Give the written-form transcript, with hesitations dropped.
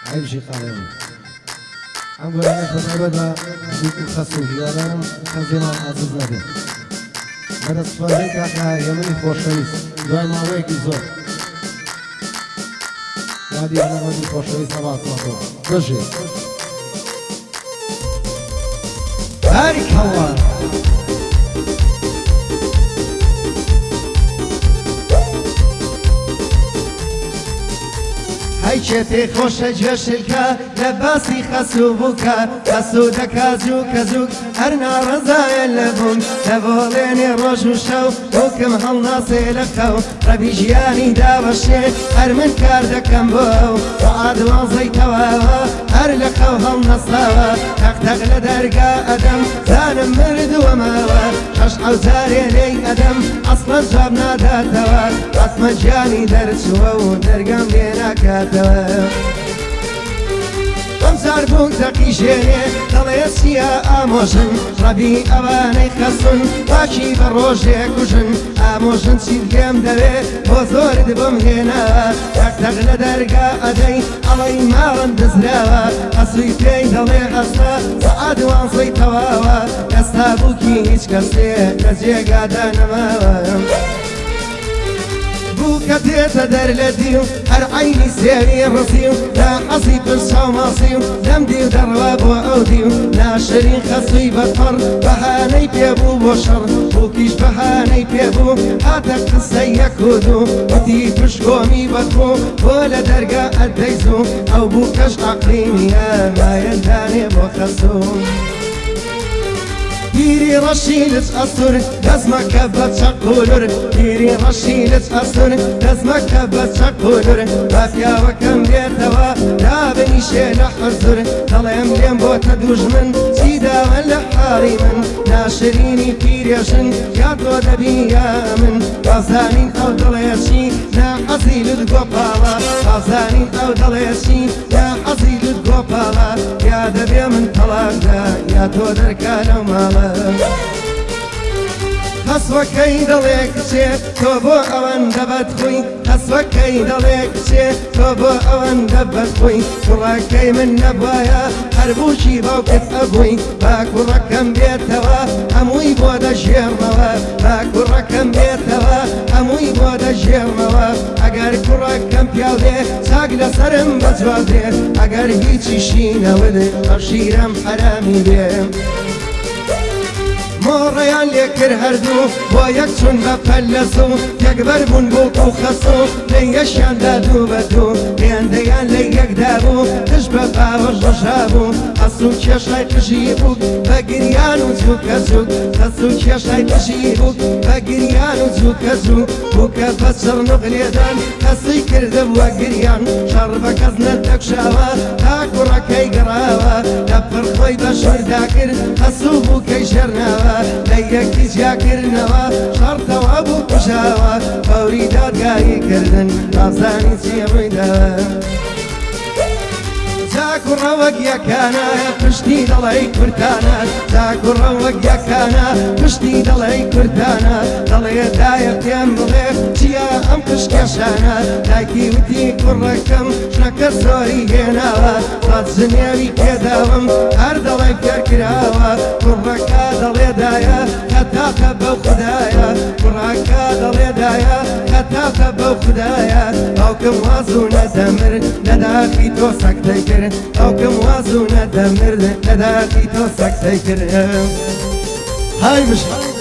عيبشي قالوا أقول أنا بتعبد بخصوص هذا خزينة عزيز نبي هذا الصفاريك أخا يمني خوشويس دوای ماوەیەکی زۆر یادی ئەمەدی خۆشەویست هەڵاتمەوە بەژێ باریکەڵڵا هەیچێ پێی خۆشە جێشلکە لە باسی خەسوو بووکە خەسوو دەکا زوو کە زووک هەر ناڕەزایە لە بوون لە بۆڵێنێ ڕۆژ و شەو بووکم هەڵناسێ لە خەو ڕەبی ژیانی دابەشێ هەر من کار دەکەم بۆ ئەو سەعات دوانزەی تەواوە هەر لە خەو هەڵنەساوە تەقتەق لە دەرگا ئەدەم زانم مردووەمەوە شەش حەوزارێ لێی ئەدەم ئەسڵەن جواب ناداتەوە ئەسمە گیانی دەرچووە و دەرگەم لێ ناکاتەوە ئەمجار بووک دەقیژێنێ دەڵێ چییە ئامۆژن ڕەبی ئەوانەی خەسون باکی بە ڕۆژێ کوژن ئامۆژن چیت لێم دەوێ بۆ زۆرت بۆم هێناوە تەقتەق لە دەرگا ئەدەی ئەڵەی ماڵم دەزراوە ئەسووی پێی دەڵێ ئەستا سەعات دوانزەی تەواوە ئێستا بووکی هیچ کەسێ لە جێگادا نەماوە بووکە دێتە دەر لە دی و هەر عەینی سێوی ڕزی و لا حەزی پرسا و ماسی و لەم دی و دەڕوا بۆ ئەو دی و ناشرین خەسووی بەفەڕ بەهانەی پێبوو بۆ شەڕ بووکیش بەهانەی پێبوو هاتە قسەی یەک و دوو وتی پشکۆمی بەتبوو بۆ لە دەرگا ئەدەیزوو ئەو بووکەش عەقلیمیە مایەندانێ بۆ خەسوو پیری ڕەشیلت ئەسوور دەزمەکە بە چەقولور پیری ڕەشیلت ئەسوور دەزمەکە بە چەقولور با پیاوەکەم بێتەوە دابنیشێ لە حەزور دەڵێم لێم بۆتە دوژمن چی داوە لە حاڵی من ناشرینی پیرێژن یا تۆ دەبی یا من بازانین ئەو دڵێشی ناحەزیلت گۆپاڵە بازانین ئەو دڵێشی ناحەزیلت گۆپاڵە یا دەبێ من تەڵاکدا یا تۆ دەرکانە ماڵە خەسوەکەی دەڵێ کچێ تۆ بۆ ئەوەندە بەدخووی خەسوەکەی دەڵێ کچێ تۆ بۆ ئەوەندە بەدخووی کوڕەکەی من نەبوایە هەر بووکی باوکت ئەبووی با کوڕەکەم بێتەوە هەمووی بۆ دەژێڕمەوە با کوڕەکەم بێتەوە هەمووی بۆ دەژێڕمەوە ئەگەر کوڕەکەم پیاوێ چاک لەسەرم بەجواب دێ ئەگەر هیچیشی نەودێ هەشیرەم حەرامی بێ مۆڕەیان لێکرد هەردوو بۆ یەک چون بە پەلەسوو یەکبەر بوون بووک و خەسوو لە یەشیاندا دوو بە دوو هێندەیان لە یەکدا بوو تش بە باوەش ڕژابوو ئەسوو کێشای قژی بووک بە گریان و جووکە جووک ئەسوو کێشای قژی بووک بە گریان و جووکە جووک بووکە بە چڕنوق لێدان کەسی کردە بووە گریان شەڕ بە کەس نەتەکشاوە تا کوڕەکەی گەڕاوە لە پڕخۆی بە شووردا کرد ئەسوو بووکەی ژێرناوە لە یەکی جیاکردنەوە شەڕتەوە بوو کوژاوە فەوری دادگایی کردن نازانی چی ڕوویداوە جاکوڕە وەک یەکانە پشتی دەڵێی کورتانە جاکوڕە وەک یەکانە پشتی دەڵێی کورتانە دەڵێ دایە پێم بڵێ چییە ئەم کشکێشانە دایکی وتی کوڕەکەم شنەکە زۆری هێناوە سەد ژنێوی پێداوم هەر دەڵێ پێکراوە کوڕەکە دەڵێ دایە هەتاکە بەو خودایە کوڕەکە دەڵێ دایە هەتاکە بەو خودایە باوکم وازوو نەدەمر لەداخی تۆ سەکتەی کرد ئەوکەم وازوو نەدەمر لەداخی تۆ سەکتەی کرد های بشە